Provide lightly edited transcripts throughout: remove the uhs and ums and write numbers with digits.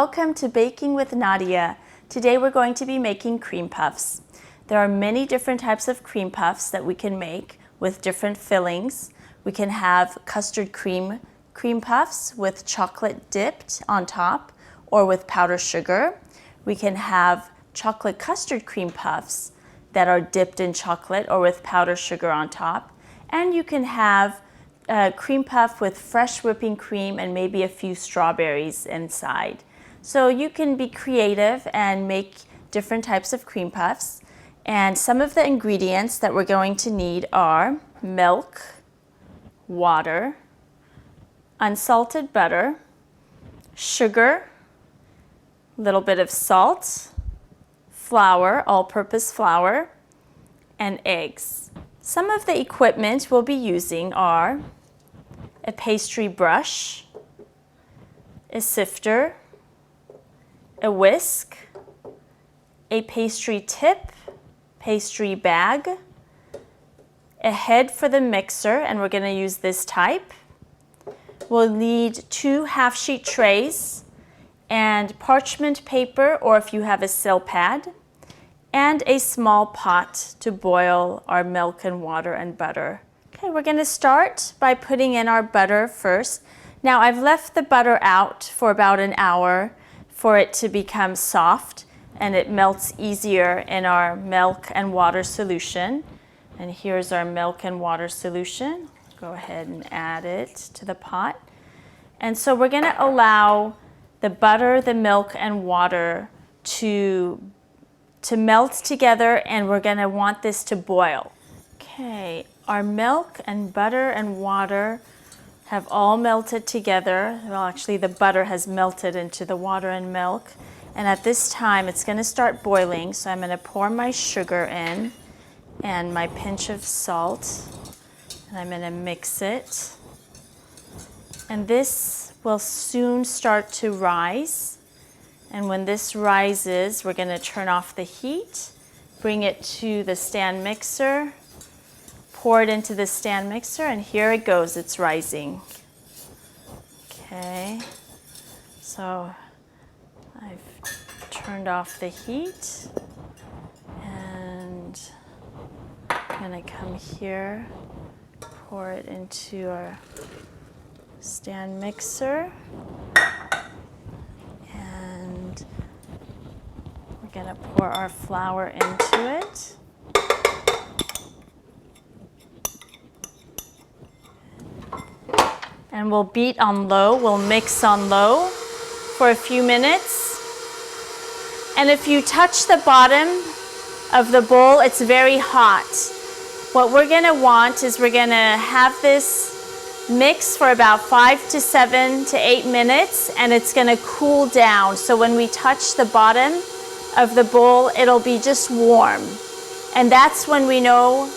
Welcome to Baking with Nadia. Today we're going to be making cream puffs. There are many different types of cream puffs that we can make with different fillings. We can have custard cream puffs with chocolate dipped on top or with powdered sugar. We can have chocolate custard cream puffs that are dipped in chocolate or with powdered sugar on top. And you can have a cream puff with fresh whipping cream and maybe a few strawberries inside. So you can be creative and make different types of cream puffs. And some of the ingredients that we're going to need are milk, water, unsalted butter, sugar, a little bit of salt, flour, all-purpose flour, and eggs. Some of the equipment we'll be using are a pastry brush, a sifter, a whisk, a pastry tip, pastry bag, a head for the mixer, and we're going to use this type. We'll need 2 half-sheet trays and parchment paper, or if you have a silpat, and a small pot to boil our milk and water and butter. Okay, we're going to start by putting in our butter first. Now I've left the butter out for about an hour for it to become soft, and it melts easier in our milk and water solution. And here's our milk and water solution. Go ahead and add it to the pot. And so we're going to allow the butter, the milk, and water to melt together, and we're going to want this to boil. Okay, our milk and butter and water have all melted together. Well, actually the butter has melted into the water and milk. And at this time it's going to start boiling, so I'm going to pour my sugar in and my pinch of salt, and I'm going to mix it. And this will soon start to rise. And when this rises, we're going to turn off the heat, bring it to the stand mixer, pour it into the stand mixer, and here it goes, it's rising. Okay, so I've turned off the heat, and I'm going to come here, pour it into our stand mixer. We're going to pour our flour into it. And we'll beat on low, we'll mix on low for a few minutes. And if you touch the bottom of the bowl, it's very hot. What we're going to want is we're going to have this mix for about 5 to 7 to 8 minutes, and it's going to cool down. So when we touch the bottom of the bowl, it'll be just warm. And that's when we know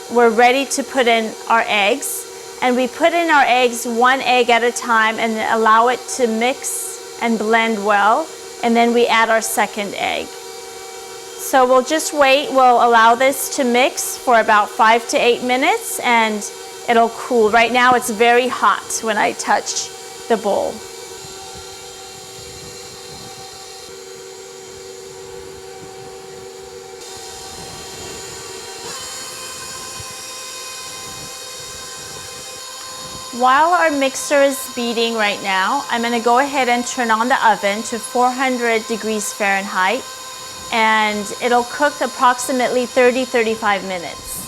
we're ready to put in our eggs. And we put in our eggs 1 egg at a time and allow it to mix and blend well. And then we add our second egg. So we'll just wait. We'll allow this to mix for about 5 to 8 minutes, and it'll cool. Right now it's very hot when I touch the bowl. While our mixer is beating right now, I'm going to go ahead and turn on the oven to 400 degrees Fahrenheit, and it'll cook approximately 30-35 minutes.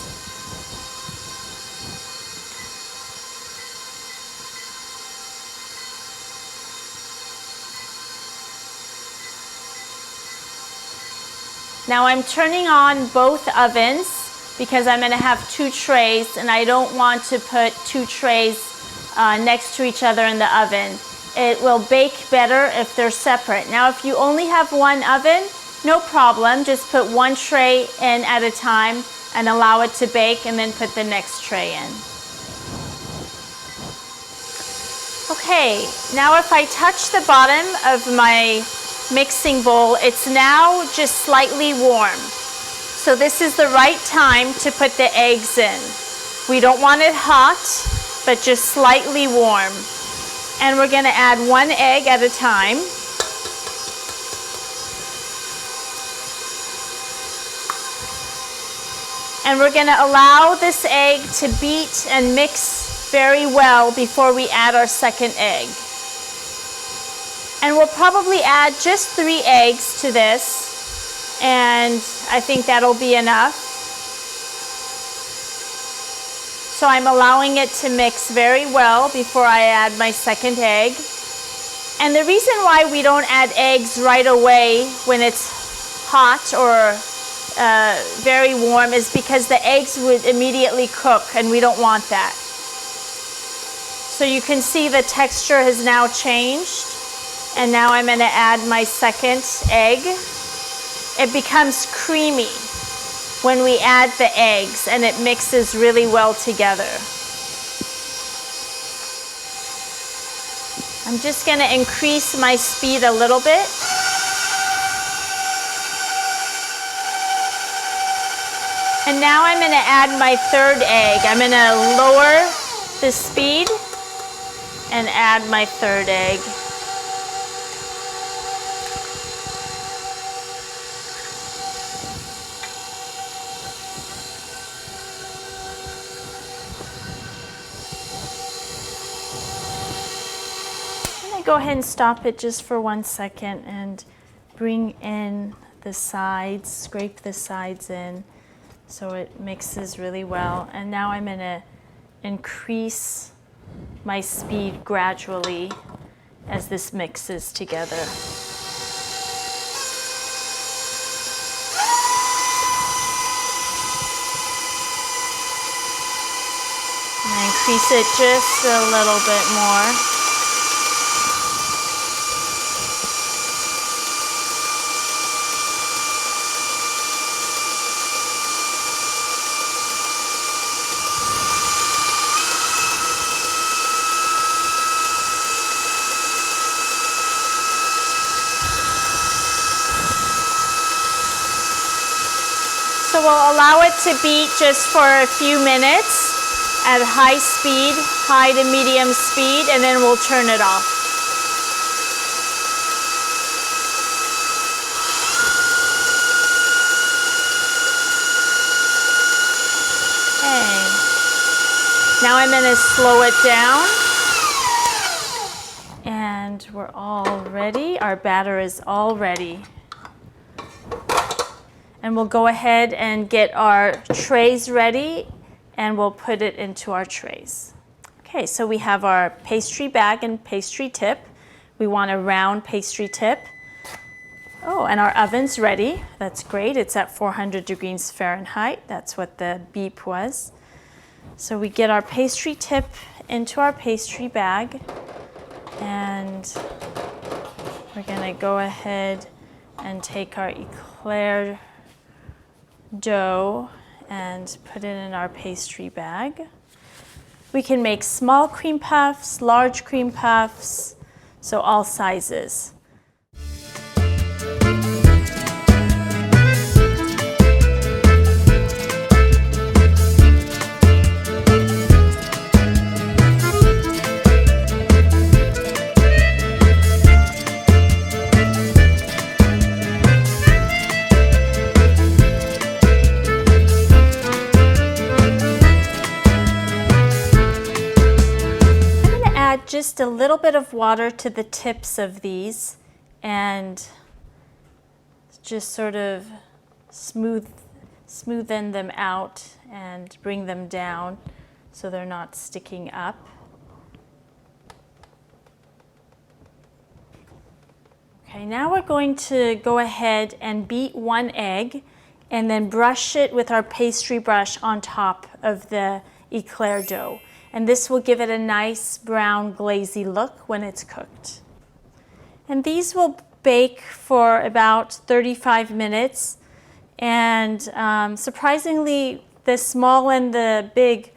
Now I'm turning on both ovens because I'm going to have 2 trays, and I don't want to put 2 trays next to each other in the oven. It will bake better if they're separate. Now if you only have 1 oven, no problem. Just put 1 tray in at a time and allow it to bake, and then put the next tray in. Okay, now if I touch the bottom of my mixing bowl, it's now just slightly warm. So this is the right time to put the eggs in. We don't want it hot, but just slightly warm. And we're going to add 1 egg at a time. And we're going to allow this egg to beat and mix very well before we add our second egg. And we'll probably add just 3 eggs to this, and I think that'll be enough. So I'm allowing it to mix very well before I add my second egg. And the reason why we don't add eggs right away when it's hot or very warm is because the eggs would immediately cook, and we don't want that. So you can see the texture has now changed. And now I'm going to add my second egg. It becomes creamy when we add the eggs, and it mixes really well together. I'm just going to increase my speed a little bit. And now I'm going to add my third egg. I'm going to lower the speed and add my third egg. Go ahead and stop it just for 1 second and bring in the sides, scrape the sides in so it mixes really well. And now I'm going to increase my speed gradually as this mixes together. And increase it just a little bit more. So we'll allow it to beat just for a few minutes at high speed, high to medium speed, and then we'll turn it off. Okay. Now I'm going to slow it down. And we're all ready. Our batter is all ready. And we'll go ahead and get our trays ready, and we'll put it into our trays. Okay, so we have our pastry bag and pastry tip. We want a round pastry tip. Oh, and our oven's ready. That's great. It's at 400 degrees Fahrenheit. That's what the beep was. So we get our pastry tip into our pastry bag, and we're going to go ahead and take our eclair dough and put it in our pastry bag. We can make small cream puffs, large cream puffs, so all sizes. Just a little bit of water to the tips of these and just sort of smoothen them out and bring them down so they're not sticking up. Okay, now we're going to go ahead and beat 1 egg and then brush it with our pastry brush on top of the eclair dough. And this will give it a nice brown glazy look when it's cooked. And these will bake for about 35 minutes. And surprisingly, the small and the big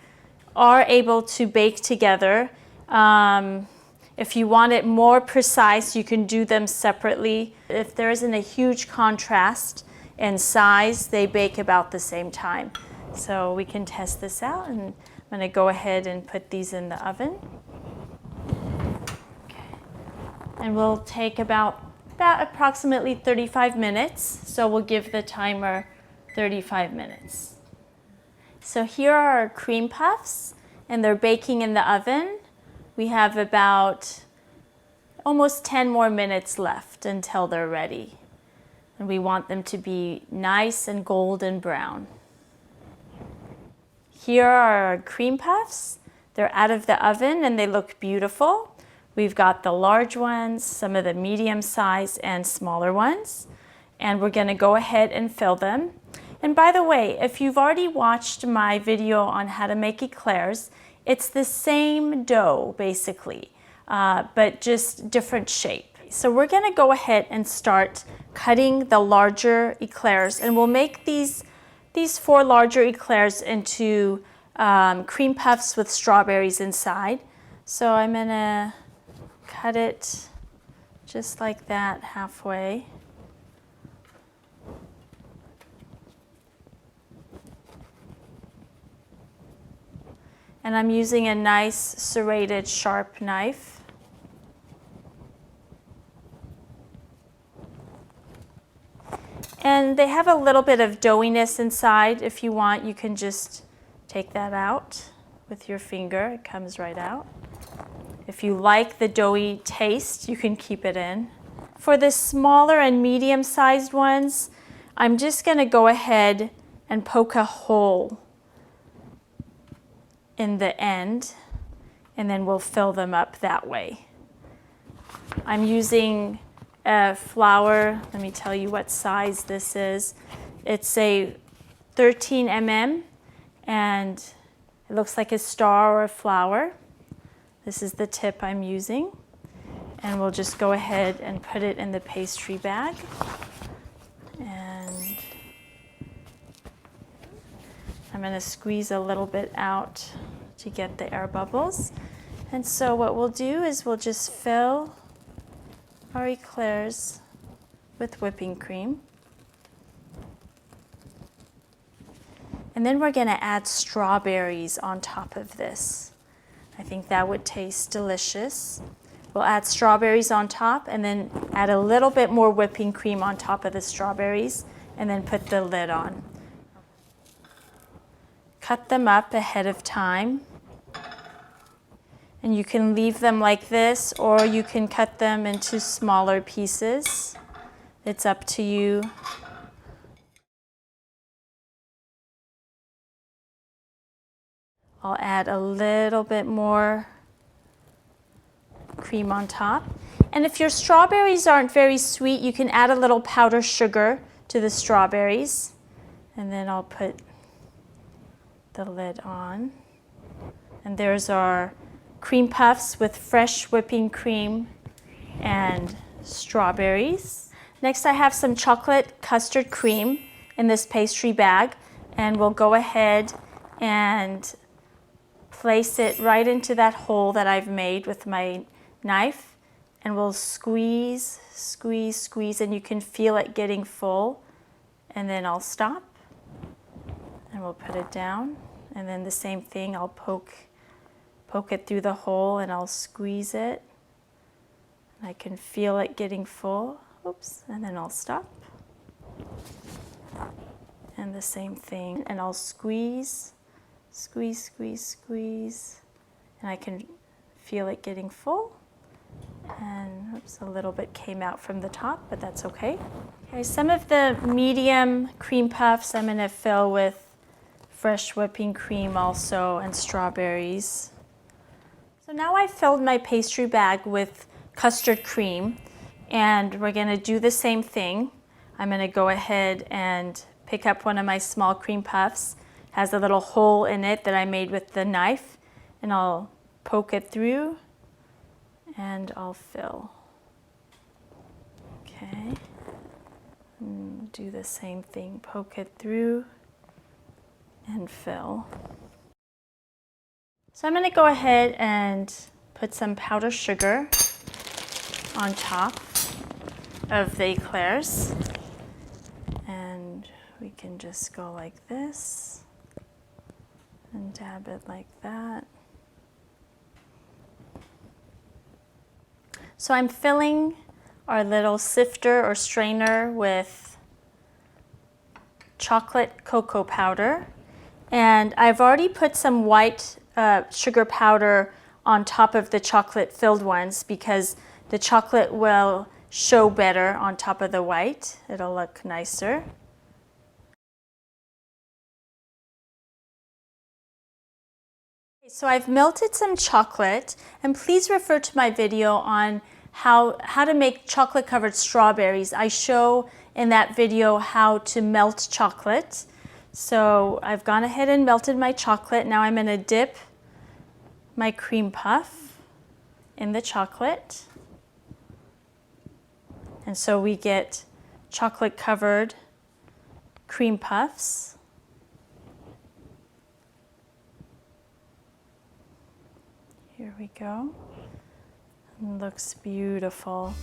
are able to bake together. If you want it more precise, you can do them separately. If there isn't a huge contrast in size, they bake about the same time. So we can test this out, and I'm going to go ahead and put these in the oven. Okay. And we'll take about approximately 35 minutes. So we'll give the timer 35 minutes. So here are our cream puffs, and they're baking in the oven. We have about almost 10 more minutes left until they're ready. And we want them to be nice and golden brown. Here are our cream puffs. They're out of the oven and they look beautiful. We've got the large ones, some of the medium size and smaller ones. And we're gonna go ahead and fill them. And by the way, if you've already watched my video on how to make eclairs, it's the same dough basically, but just different shape. So we're gonna go ahead and start cutting the larger eclairs, and we'll make these 4 larger eclairs into cream puffs with strawberries inside. So I'm gonna cut it just like that halfway. And I'm using a nice serrated sharp knife. And they have a little bit of doughiness inside. If you want, you can just take that out with your finger. It comes right out. If you like the doughy taste, you can keep it in. For the smaller and medium-sized ones, I'm just going to go ahead and poke a hole in the end, and then we'll fill them up that way. I'm using a flour. Let me tell you what size this is. It's a 13 mm, and it looks like a star or a flower. This is the tip I'm using. And we'll just go ahead and put it in the pastry bag. And I'm going to squeeze a little bit out to get the air bubbles. And so what we'll do is we'll just fill our eclairs with whipping cream. And then we're going to add strawberries on top of this. I think that would taste delicious. We'll add strawberries on top and then add a little bit more whipping cream on top of the strawberries and then put the lid on. Cut them up ahead of time. And you can leave them like this, or you can cut them into smaller pieces. It's up to you. I'll add a little bit more cream on top. And if your strawberries aren't very sweet, you can add a little powdered sugar to the strawberries. And then I'll put the lid on. And there's our cream puffs with fresh whipping cream and strawberries. Next, I have some chocolate custard cream in this pastry bag, and we'll go ahead and place it right into that hole that I've made with my knife, and we'll squeeze, squeeze, squeeze, and you can feel it getting full. And then I'll stop, and we'll put it down, and then the same thing, I'll poke it through the hole and I'll squeeze it. I can feel it getting full. Oops, and then I'll stop. And the same thing, and I'll squeeze, squeeze, squeeze, squeeze, and I can feel it getting full. And oops, a little bit came out from the top, but that's okay. Okay, some of the medium cream puffs I'm gonna fill with fresh whipping cream also and strawberries. So now I've filled my pastry bag with custard cream, and we're gonna do the same thing. I'm gonna go ahead and pick up one of my small cream puffs. It has a little hole in it that I made with the knife, and I'll poke it through and I'll fill. Okay, and do the same thing, poke it through and fill. So I'm going to go ahead and put some powdered sugar on top of the eclairs. And we can just go like this and dab it like that. So I'm filling our little sifter or strainer with chocolate cocoa powder. And I've already put some white sugar powder on top of the chocolate filled ones because the chocolate will show better on top of the white. It'll look nicer. So I've melted some chocolate, and please refer to my video on how to make chocolate covered strawberries. I show in that video how to melt chocolate. So I've gone ahead and melted my chocolate. Now I'm going to dip my cream puff in the chocolate. And so we get chocolate covered cream puffs. Here we go. It looks beautiful.